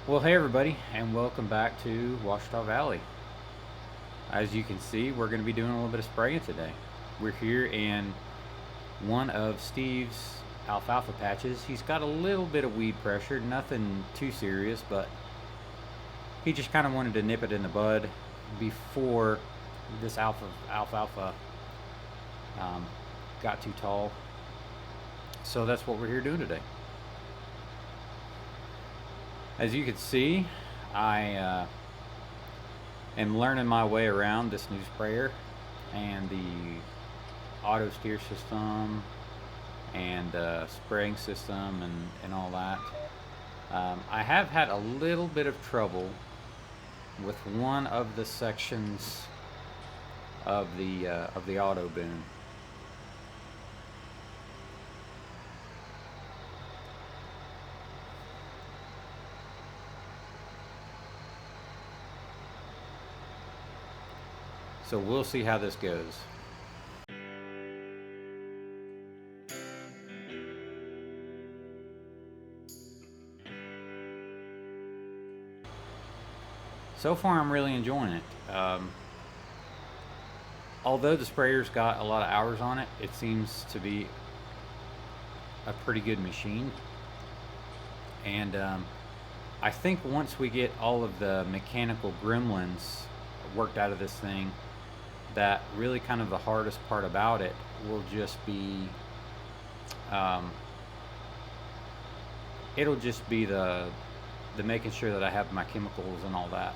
Well, hey everybody, and welcome back to Washita Valley. As you can see, we're going to be doing a little bit of spraying today. We're here in one of Steve's alfalfa patches. He's got a little bit of weed pressure, nothing too serious, but he just kind of wanted to nip it in the bud before this alfalfa um, got too tall. So that's what we're here doing today. As you can see, I am learning my way around this new sprayer and the auto steer system and spraying system and all that. I have had a little bit of trouble with one of the sections of the auto boom. So we'll see how this goes. So far, I'm really enjoying it. Although the sprayer's got a lot of hours on it, it seems to be a pretty good machine. And I think once we get all of the mechanical gremlins worked out of this thing, that really kind of the hardest part about it will just be it'll just be the making sure that I have my chemicals and all that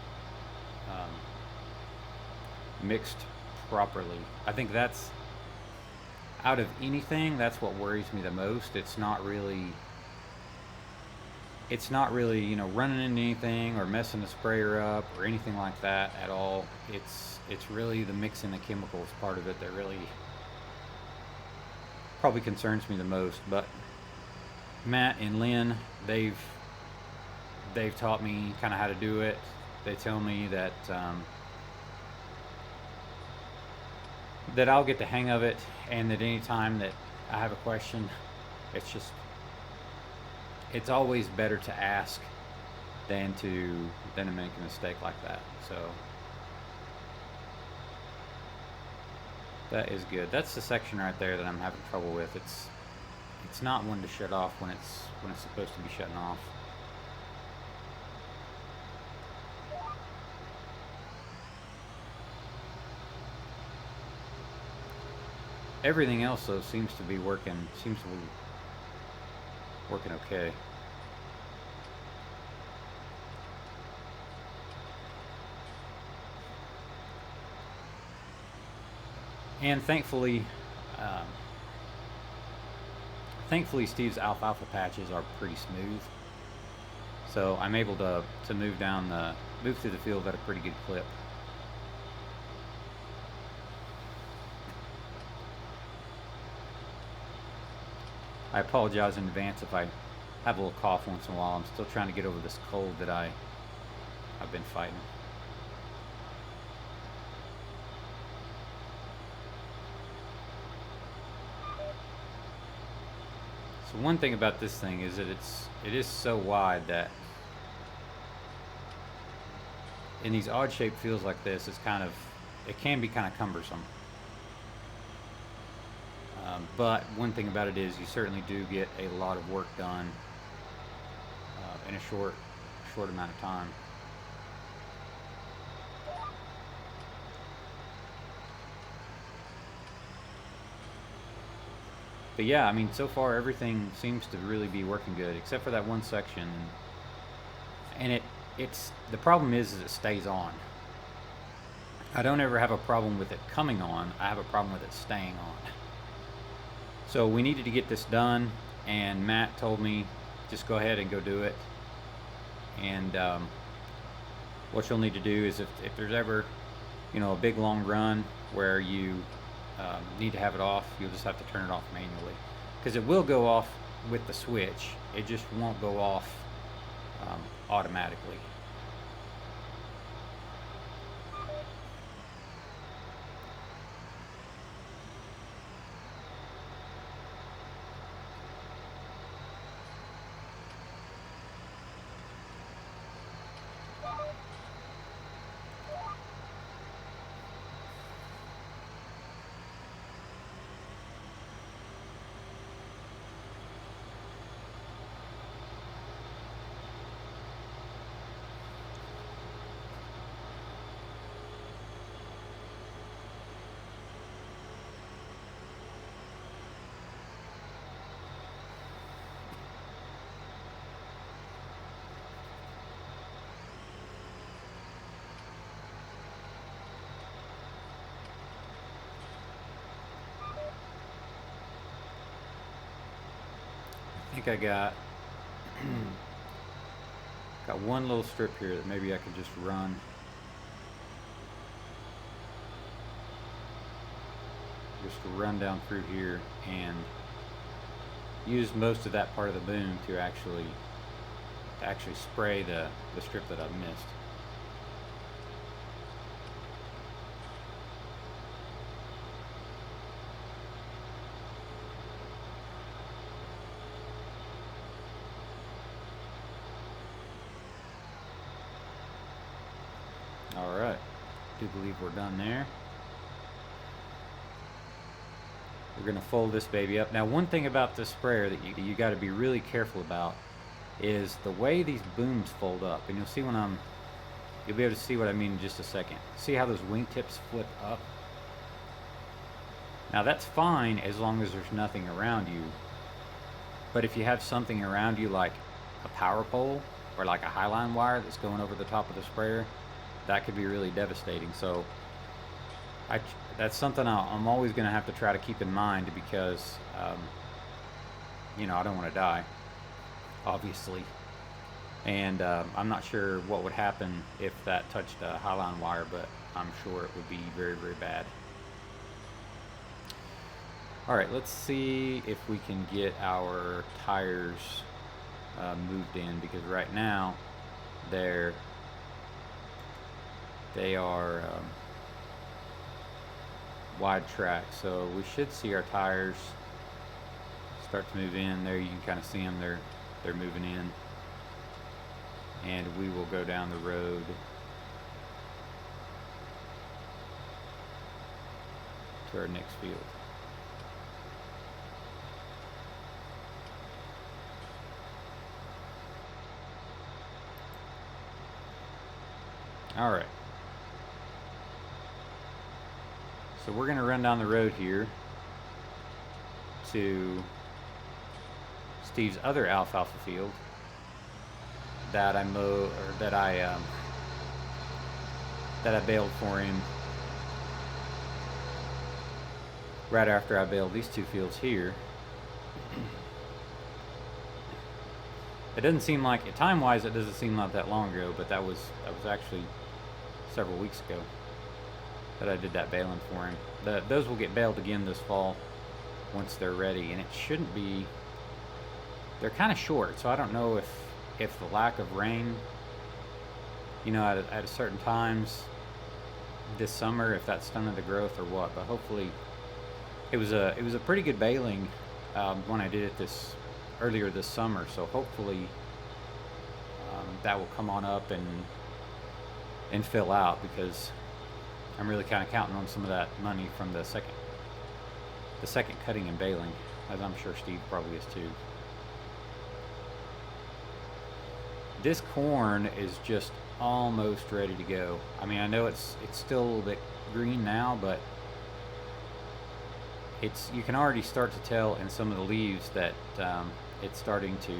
mixed properly. I think that's, out of anything, that's what worries me the most. It's not really, running into anything or messing the sprayer up or anything like that at all. It's really the mixing the chemicals part of it that really probably concerns me the most. But Matt and Lynn, they've taught me kind of how to do it. They tell me that that I'll get the hang of it, and that any time that I have a question, it's it's always better to ask than to make a mistake like that. So that is good. That's the section right there that I'm having trouble with. It's not one to shut off when it's supposed to be shutting off. Everything else though seems to be working okay. And um, thankfully Steve's alfalfa patches are pretty smooth, so I'm able to move through the field at a pretty good clip. I apologize in advance if I have a little cough once in a while. I'm still trying to get over this cold that I've been fighting. So one thing about this thing is that it is so wide that in these odd shaped fields like this, it can be kind of cumbersome. But one thing about it is you certainly do get a lot of work done in a short amount of time. But yeah, I mean, so far everything seems to really be working good, except for that one section. And it's the problem is it stays on. I don't ever have a problem with it coming on. I have a problem with it staying on. So we needed to get this done, and Matt told me just go ahead and go do it. And what you'll need to do is if there's ever a big long run where you need to have it off, you'll just have to turn it off manually, because it will go off with the switch. It just won't go off automatically. think I got got one little strip here that maybe I could just run. Just run down through here and use most of that part of the boom to actually spray the strip that I've missed. Alright, do believe we're done there. We're going to fold this baby up. Now, one thing about this sprayer that you got to be really careful about is the way these booms fold up. And you'll see when you'll be able to see what I mean in just a second. See how those wingtips flip up? Now, that's fine as long as there's nothing around you. But if you have something around you like a power pole or like a highline wire that's going over the top of the sprayer, that could be really devastating. So that's something I'm always going to have to try to keep in mind, because you know, I don't want to die, obviously, and I'm not sure what would happen if that touched a highline wire, but I'm sure it would be very, very bad. Alright, let's see if we can get our tires moved in, because right now they are wide track, so we should see our tires start to move in. There you can kind of see them, they're moving in, and we will go down the road to our next field. All right. So we're going to run down the road here to Steve's other alfalfa field that I baled for him right after I baled these two fields here. It doesn't seem like, time-wise, it doesn't seem like that long ago, but that was actually several weeks ago that I did that baling for him. Those will get baled again this fall once they're ready, and it shouldn't be. They're kind of short, so I don't know if the lack of rain, you know, at a certain times this summer, if that stunted the growth or what. But hopefully, it was a pretty good baling when I did it earlier this summer. So hopefully that will come on up and fill out, because I'm really kind of counting on some of that money from the second cutting and baling, as I'm sure Steve probably is too. This corn is just almost ready to go. I mean, I know it's still a little bit green now, but you can already start to tell in some of the leaves that it's starting to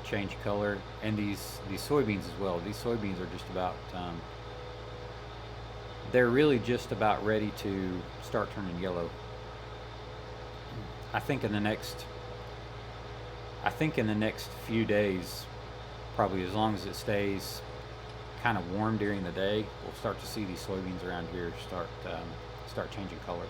change color. And these soybeans as well. These soybeans are just about they're really just about ready to start turning yellow. I think in the next few days, probably as long as it stays kind of warm during the day, we'll start to see these soybeans around here start changing colors.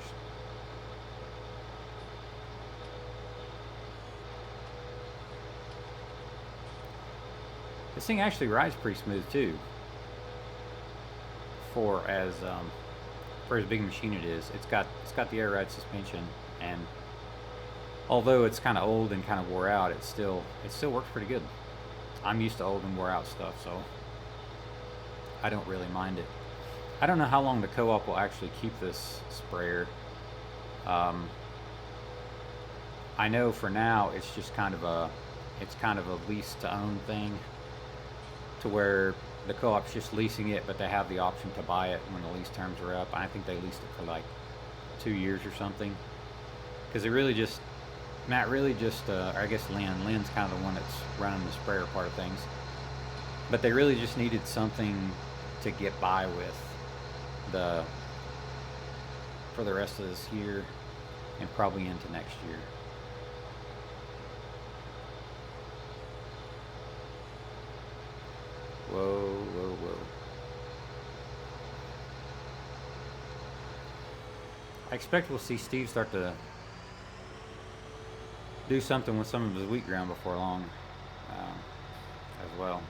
This thing actually rides pretty smooth too. For as big a machine it is, it's got the air ride suspension, and although it's kind of old and kind of wore out, it still works pretty good. I'm used to old and wore out stuff, so I don't really mind it. I don't know how long the co-op will actually keep this sprayer. I know for now it's just kind of a lease to own thing, to where the co-op's just leasing it, but they have the option to buy it when the lease terms are up. I think they leased it for like 2 years or something, because Matt really just, or I guess Lynn's kind of the one that's running the sprayer part of things, but they really just needed something to get by with for the rest of this year and probably into next year. I expect we'll see Steve start to do something with some of his wheat ground before long, as well.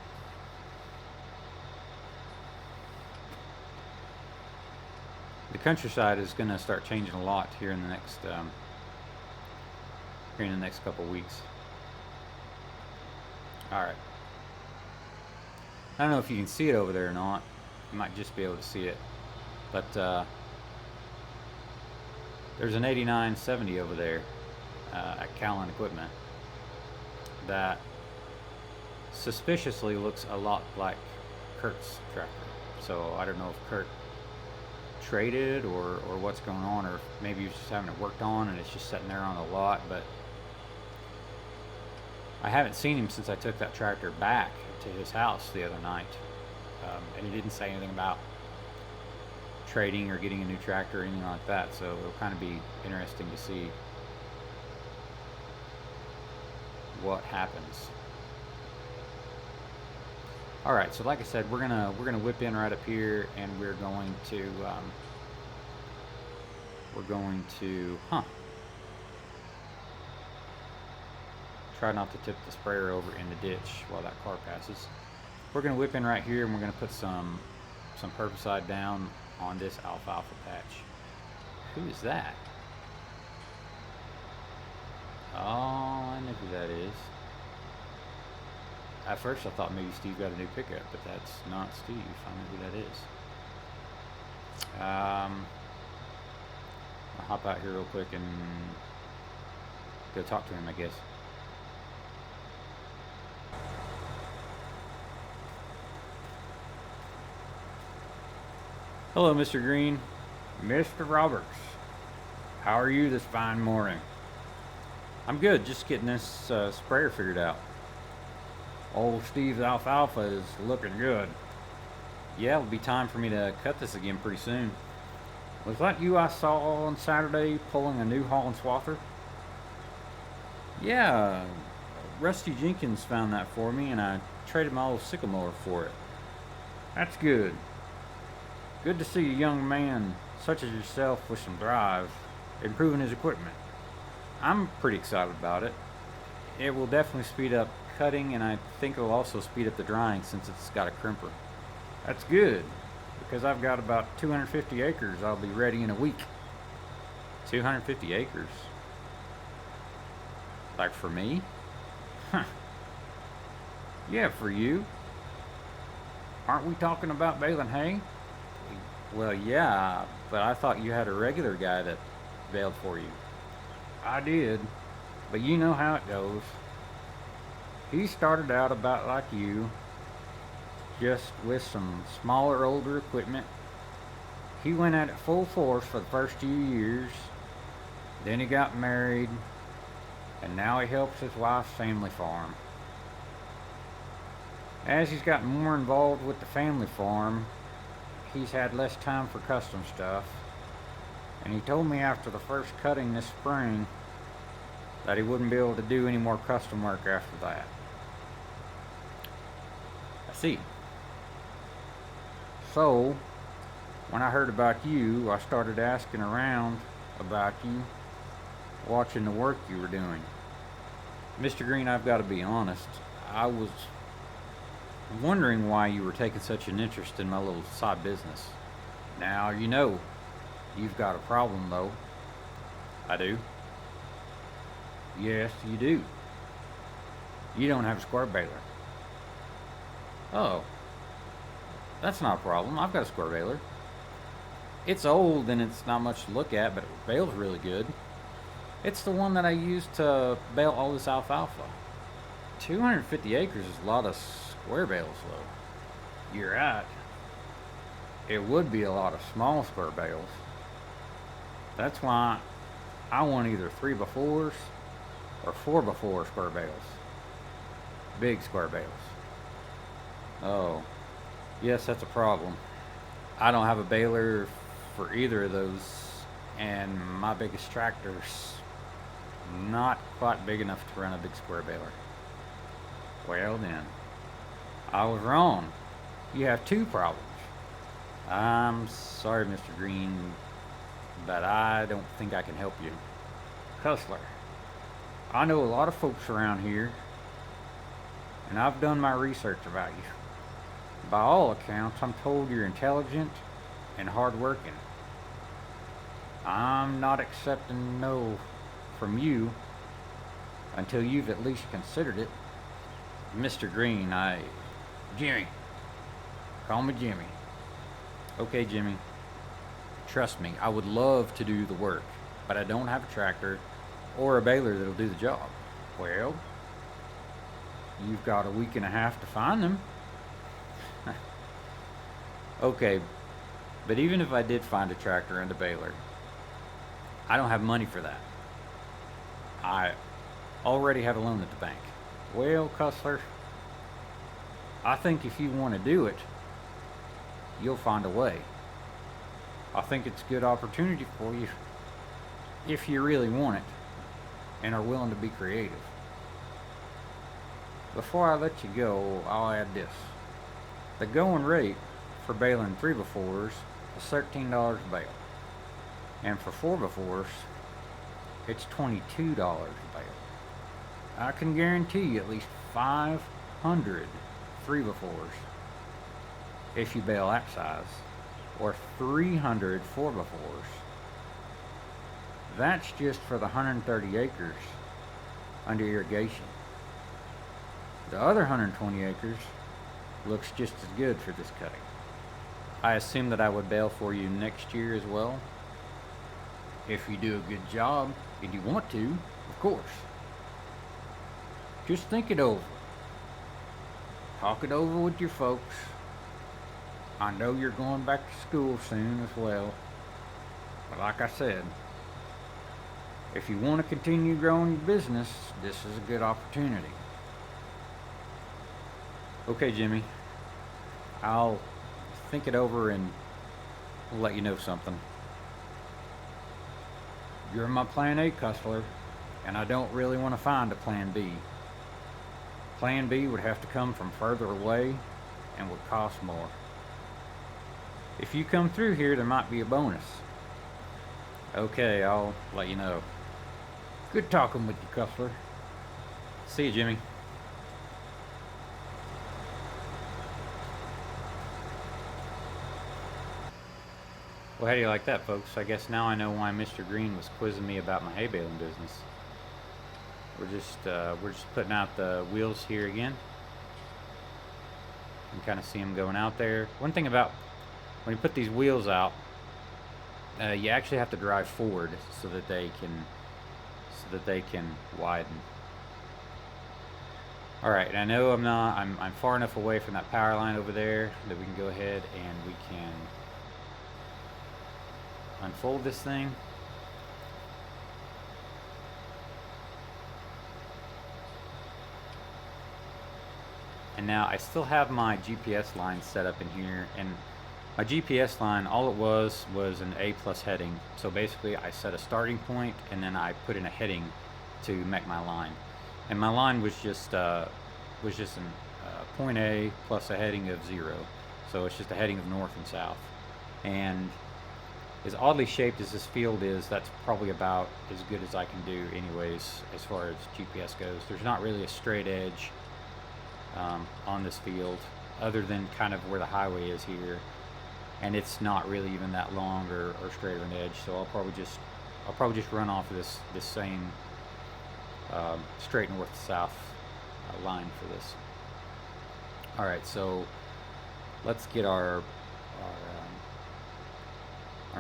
The countryside is going to start changing a lot here in the next couple weeks. All right. I don't know if you can see it over there or not. You might just be able to see it, but there's an 8970 over there at Callan Equipment that suspiciously looks a lot like Kurt's tractor. So I don't know if Kurt traded or what's going on, or maybe he's just having it worked on and it's just sitting there on the lot. But I haven't seen him since I took that tractor back to his house the other night, and he didn't say anything about trading or getting a new tractor or anything like that. So it'll kind of be interesting to see what happens. All right, so like I said, we're gonna whip in right up here, and we're going to try not to tip the sprayer over in the ditch while that car passes. We're gonna whip in right here, and we're gonna put some herbicide down on this alfalfa patch. Who is that? Oh, I know who that is. At first I thought maybe Steve got a new pickup, but that's not Steve. I know who that is. I'll hop out here real quick and go talk to him, I guess. Hello, Mr. Green. Mr. Roberts. How are you this fine morning? I'm good, just getting this sprayer figured out. Old Steve's alfalfa is looking good. Yeah, it'll be time for me to cut this again pretty soon. Was that you I saw on Saturday pulling a new haul and swather? Yeah, Rusty Jenkins found that for me, and I traded my old sycamore for it. That's good. Good to see a young man such as yourself with some drive, improving his equipment. I'm pretty excited about it. It will definitely speed up cutting, and I think it will also speed up the drying since it's got a crimper. That's good, because I've got about 250 acres I'll be ready in a week. 250 acres? Like for me? Huh. Yeah, for you. Aren't we talking about baling hay? Well, yeah, but I thought you had a regular guy that baled for you. I did, but you know how it goes. He started out about like you, just with some smaller, older equipment. He went at it full force for the first few years. Then he got married, and now he helps his wife's family farm. As he's gotten more involved with the family farm, he's had less time for custom stuff. And he told me after the first cutting this spring that he wouldn't be able to do any more custom work after that. I see. So, when I heard about you, I started asking around about you, watching the work you were doing. Mr. Green, I've got to be honest. I was wondering why you were taking such an interest in my little side business. Now, you know, you've got a problem, though. I do? Yes, you do. You don't have a square baler. Oh. That's not a problem. I've got a square baler. It's old and it's not much to look at, but it bales really good. It's the one that I used to bale all this alfalfa. 250 acres is a lot of square bales, though. You're right. It would be a lot of small square bales. That's why I want either 3x4s or 4x4 square bales. Big square bales. Oh, yes, that's a problem. I don't have a baler for either of those, and my biggest tractor's not quite big enough to run a big square baler. Well then, I was wrong. You have two problems. I'm sorry, Mr. Green, that I don't think I can help you. Cussler, I know a lot of folks around here, and I've done my research about you. By all accounts, I'm told you're intelligent and hardworking. I'm not accepting no from you until you've at least considered it. Mr. Green, Jimmy. Call me Jimmy. Okay, Jimmy. Trust me, I would love to do the work, but I don't have a tractor or a baler that'll do the job. Well, you've got a week and a half to find them. Okay, but even if I did find a tractor and a baler, I don't have money for that. I already have a loan at the bank. Well, Cussler, I think if you want to do it, you'll find a way. I think it's a good opportunity for you if you really want it and are willing to be creative. Before I let you go, I'll add this. The going rate for baling 3x4s is $13 a bale. And for 4x4s, it's $22 a bale. I can guarantee you at least 500 3x4s if you bale that size, or 300 4x4s. That's just for the 130 acres under irrigation. The other 120 acres looks just as good for this cutting. I assume that I would bale for you next year as well. If you do a good job, and you want to, of course. Just think it over. Talk it over with your folks. I know you're going back to school soon as well. But like I said, if you want to continue growing your business, this is a good opportunity. Okay, Jimmy. I'll think it over and let you know something. You're my plan A, Cussler, and I don't really want to find a plan B. Plan B would have to come from further away and would cost more. If you come through here, there might be a bonus. Okay, I'll let you know. Good talking with you, Cussler. See you, Jimmy. Well, how do you like that, folks? I guess now I know why Mr. Green was quizzing me about my hay baling business. We're just putting out the wheels here again. You can kind of see them going out there. One thing about when you put these wheels out, you actually have to drive forward so that they can widen. All right, and I know I'm far enough away from that power line over there that we can go ahead and we can unfold this thing. And now I still have my GPS line set up in here, and my GPS line, all it was an A+ heading. So basically I set a starting point and then I put in a heading to make my line. And my line was just an point A plus a heading of 0. So it's just a heading of north and south. And as oddly shaped as this field is, that's probably about as good as I can do anyways as far as GPS goes. There's not really a straight edge on this field other than kind of where the highway is here, and it's not really even that long or straight of an edge, so I'll probably just run off of this same straight north to south line for this. Alright, so let's get our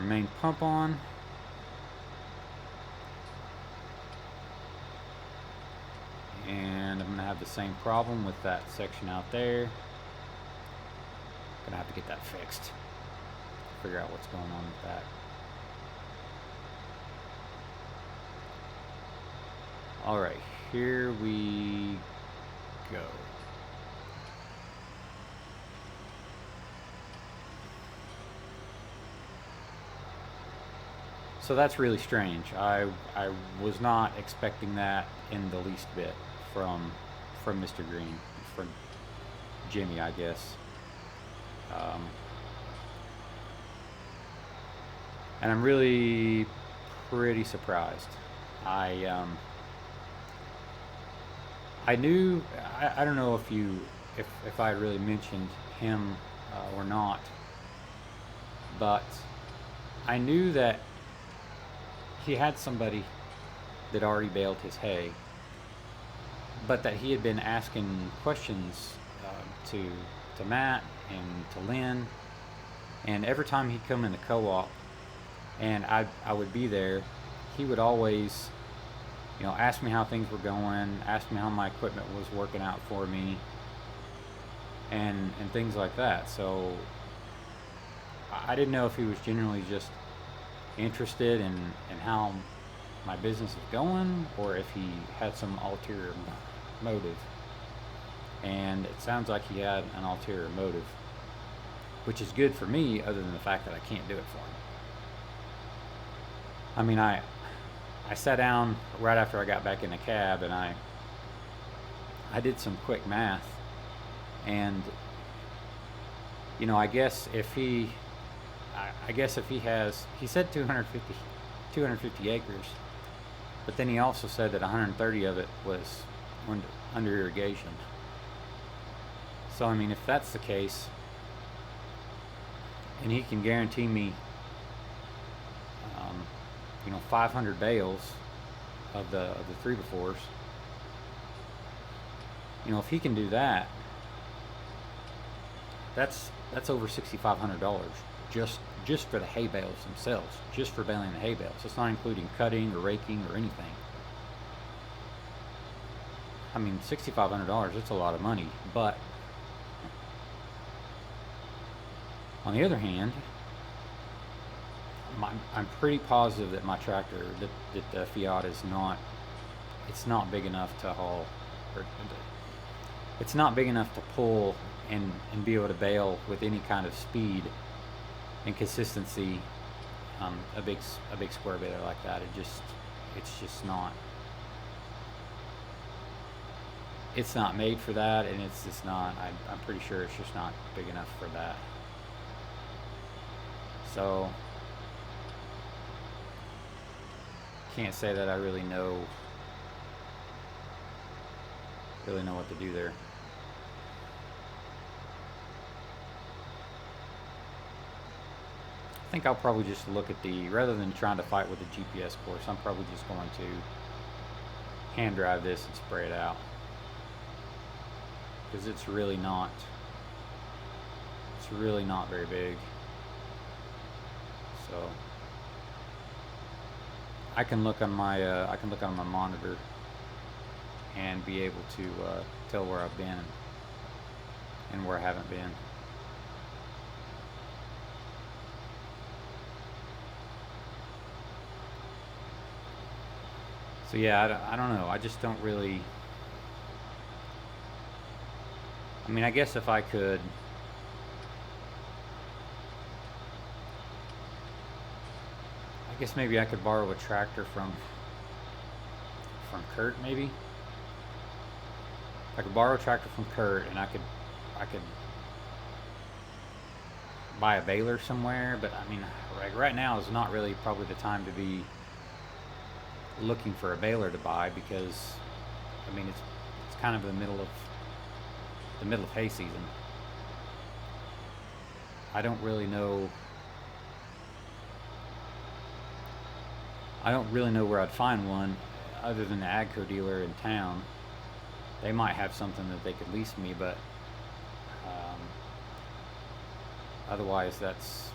main pump on. And I'm going to have the same problem with that section out there. Going to have to get that fixed. Figure out what's going on with that. Alright, here we go. So that's really strange. I was not expecting that in the least bit from Mr. Green, from Jimmy, I guess. and I'm really pretty surprised. I knew, I don't know if I really mentioned him or not, but I knew that he had somebody that already baled his hay, but that he had been asking questions to Matt and to Lynn, and every time he'd come in the co-op and I would be there, he would always, ask me how things were going, ask me how my equipment was working out for me, and things like that. So I didn't know if he was genuinely just interested in how my business was going, or if he had some ulterior motive. And it sounds like he had an ulterior motive, which is good for me, other than the fact that I can't do it for him. I mean, I sat down right after I got back in the cab, and I did some quick math, and I guess if he has, he said 250 acres, but then he also said that 130 of it was under irrigation. So I mean, if that's the case, and he can guarantee me 500 bales of the 3x4s, if he can do that, that's over $6,500 just for the hay bales themselves, just for baling the hay bales. It's not including cutting or raking or anything. I mean, $6,500, that's a lot of money. But on the other hand, I'm pretty positive that my tractor, that the Fiat is not, it's not big enough to haul, or it's not big enough to pull and be able to bale with any kind of speed and consistency a big square baler like that. It's just not. It's not made for that, and it's just not. I'm pretty sure it's just not big enough for that. So can't say that I really know what to do there. I think I'll probably just look at rather than trying to fight with the GPS course, I'm probably just going to hand drive this and spray it out, because it's really not very big. So I can look on my monitor and be able to tell where I've been and where I haven't been. So yeah, I don't know. I just don't really. I mean, I guess if I could. I guess maybe I could borrow a tractor from Kurt, maybe. I could borrow a tractor from Kurt, and I could buy a baler somewhere. But I mean, right now is not really probably the time to be looking for a baler to buy, because I mean it's kind of the middle of hay season. I don't really know where I'd find one other than the Agco dealer in town. They might have something that they could lease me, but otherwise that's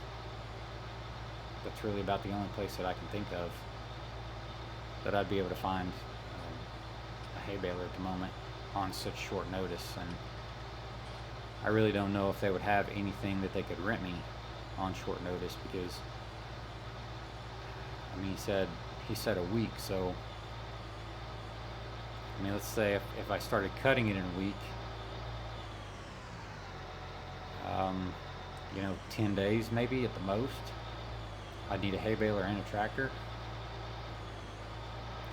really about the only place that I can think of that I'd be able to find a hay baler at the moment on such short notice. And I really don't know if they would have anything that they could rent me on short notice, because I mean, he said a week. So I mean, let's say if I started cutting it in a week, 10 days maybe at the most, I'd need a hay baler and a tractor.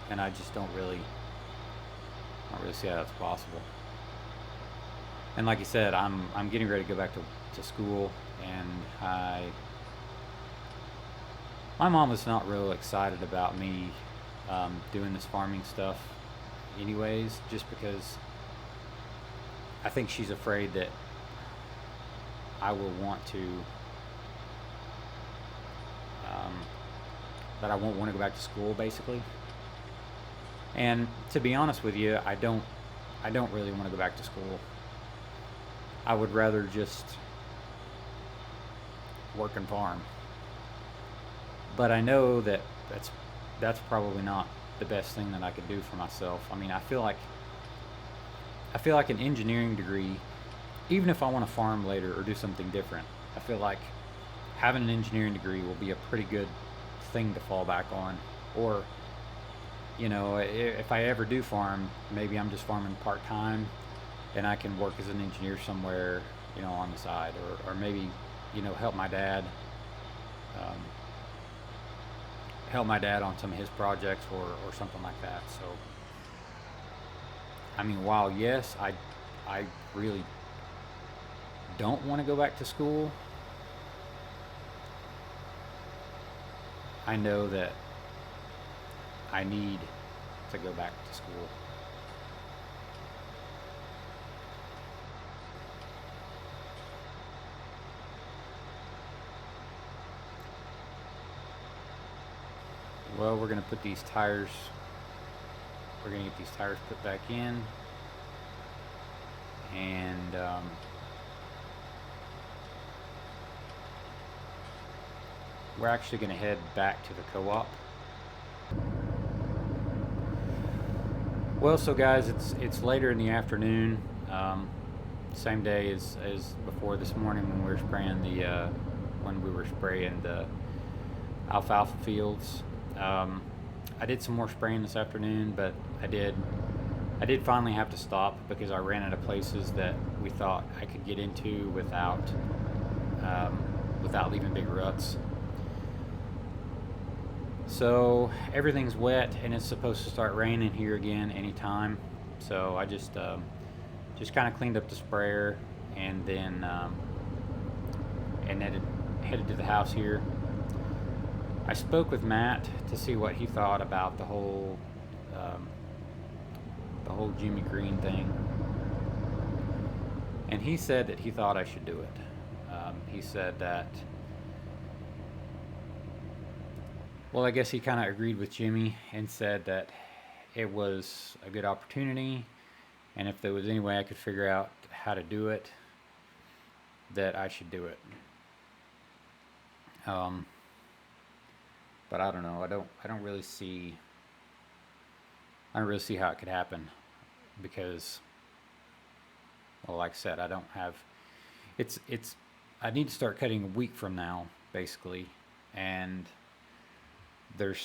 And I just don't really see how that's possible. And like you said, I'm getting ready to go back to school, and My mom was not real excited about me doing this farming stuff, anyways, just because I think she's afraid that I will want to, um, that I won't want to go back to school, basically. And to be honest with you, I don't really want to go back to school. I would rather just work and farm. But I know that that's probably not the best thing that I could do for myself. I mean, I feel like an engineering degree, even if I want to farm later or do something different, I feel like having an engineering degree will be a pretty good thing to fall back on. Or, if I ever do farm, maybe I'm just farming part time, and I can work as an engineer somewhere, on the side, or maybe, help my dad. Um, help my dad on some of his projects, or something like that. So, I mean, while yes, I really don't want to go back to school, I know that I need to go back to school. Well, we're going to put these tires, we're going to get these tires put back in, and we're actually going to head back to the co-op. Well, so guys, it's later in the afternoon, same day as before this morning when we were spraying the alfalfa fields. I did some more spraying this afternoon, but I did finally have to stop because I ran out of places that we thought I could get into without leaving big ruts. So everything's wet, and it's supposed to start raining here again anytime. So I just kind of cleaned up the sprayer, and then headed to the house here. I spoke with Matt to see what he thought about the whole Jimmy Green thing, and he said that he thought I should do it. He said that, well, I guess he kind of agreed with Jimmy and said that it was a good opportunity, and if there was any way I could figure out how to do it, that I should do it. But I don't know. I don't really see how it could happen because, well, like I said, I don't have. It's. I need to start cutting a week from now, basically, and I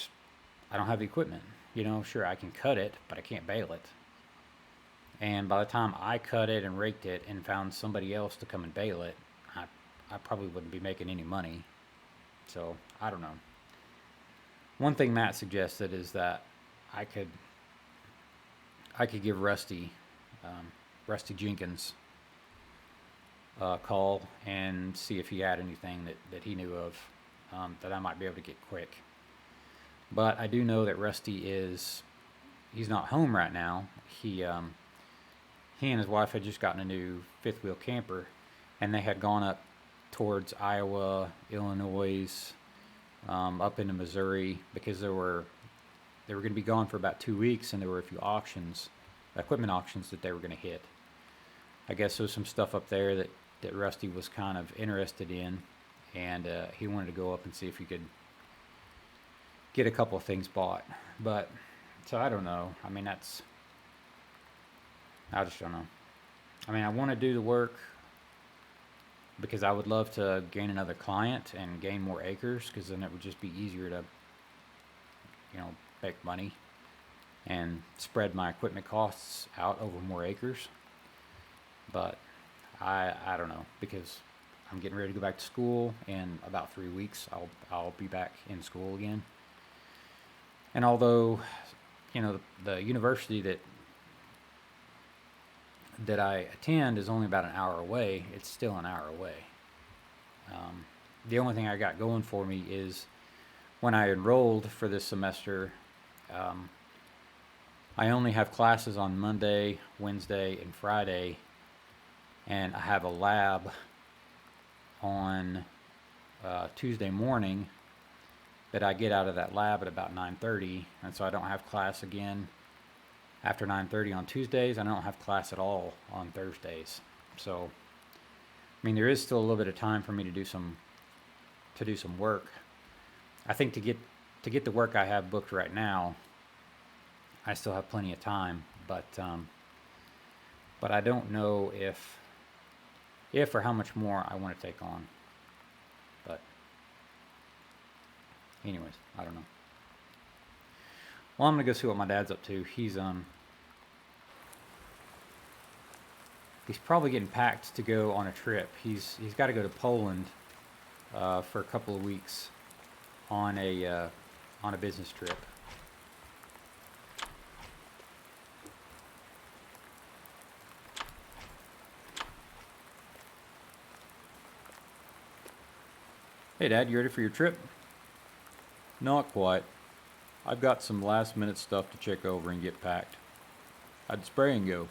don't have the equipment. Sure, I can cut it, but I can't bale it. And by the time I cut it and raked it and found somebody else to come and bale it, I probably wouldn't be making any money. So I don't know. One thing Matt suggested is that I could give Rusty Jenkins a call and see if he had anything that he knew of that I might be able to get quick. But I do know that Rusty he's not home right now. He and his wife had just gotten a new fifth wheel camper, and they had gone up towards Iowa, Illinois, up into Missouri, because they were going to be gone for about 2 weeks, and there were a few equipment auctions that they were going to hit. I guess there was some stuff up there that Rusty was kind of interested in, and he wanted to go up and see if he could get a couple of things bought. But so I don't know. I mean, I just don't know. I mean, I want to do the work because I would love to gain another client and gain more acres, because then it would just be easier to, make money and spread my equipment costs out over more acres. But I don't know, because I'm getting ready to go back to school in about 3 weeks. I'll be back in school again. And although, the university that I attend is only about an hour away, it's still an hour away. The only thing I got going for me is when I enrolled for this semester, um, I only have classes on Monday, Wednesday, and Friday, and I have a lab on Tuesday morning that I get out of that lab at about 9:30, and so I don't have class again after 9:30 on Tuesdays. I don't have class at all on Thursdays. So, I mean, there is still a little bit of time for me to do some work. I think to get the work I have booked right now, I still have plenty of time, but I don't know if or how much more I want to take on. But anyways, I don't know. Well, I'm gonna go see what my dad's up to. He's probably getting packed to go on a trip. He's got to go to Poland for a couple of weeks on a business trip. Hey Dad, you ready for your trip? Not quite. I've got some last minute stuff to check over and get packed. How'd spraying go?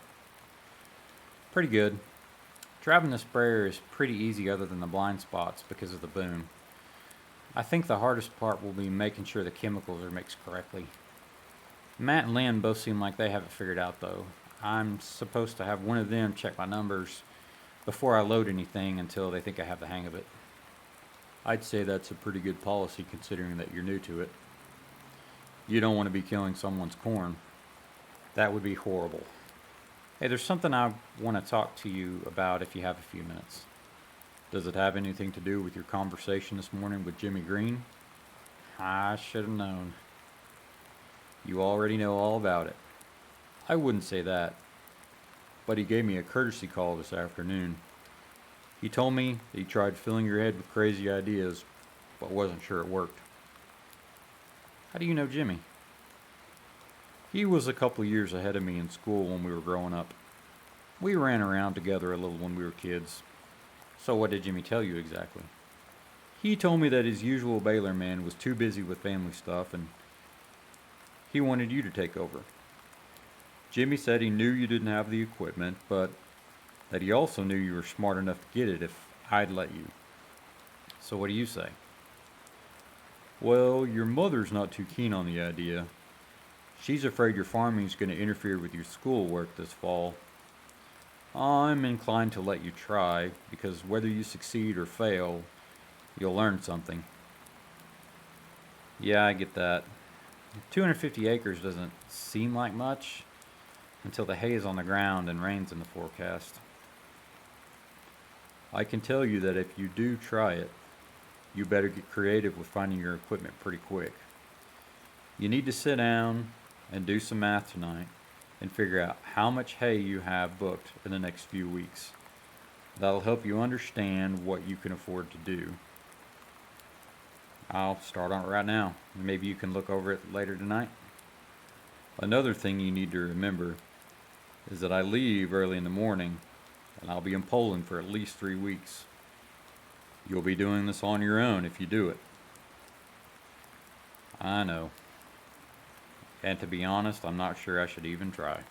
Pretty good. Driving the sprayer is pretty easy other than the blind spots because of the boom. I think the hardest part will be making sure the chemicals are mixed correctly. Matt and Lynn both seem like they have it figured out though. I'm supposed to have one of them check my numbers before I load anything until they think I have the hang of it. I'd say that's a pretty good policy considering that you're new to it. You don't want to be killing someone's corn. That would be horrible. Hey, there's something I want to talk to you about if you have a few minutes. Does it have anything to do with your conversation this morning with Jimmy Green? I should have known. You already know all about it. I wouldn't say that. But he gave me a courtesy call this afternoon. He told me that he tried filling your head with crazy ideas, but wasn't sure it worked. How do you know Jimmy? He was a couple years ahead of me in school when we were growing up. We ran around together a little when we were kids. So what did Jimmy tell you exactly? He told me that his usual Baylor man was too busy with family stuff and he wanted you to take over. Jimmy said he knew you didn't have the equipment, but that he also knew you were smart enough to get it if I'd let you. So what do you say? Well, your mother's not too keen on the idea. She's afraid your farming's going to interfere with your schoolwork this fall. I'm inclined to let you try, because whether you succeed or fail, you'll learn something. Yeah, I get that. 250 acres doesn't seem like much until the hay is on the ground and rain's in the forecast. I can tell you that if you do try it, you better get creative with finding your equipment pretty quick. You need to sit down and do some math tonight and figure out how much hay you have booked in the next few weeks. That'll help you understand what you can afford to do. I'll start on it right now. Maybe you can look over it later tonight. Another thing you need to remember is that I leave early in the morning and I'll be in Poland for at least 3 weeks. You'll be doing this on your own if you do it. I know. And to be honest, I'm not sure I should even try.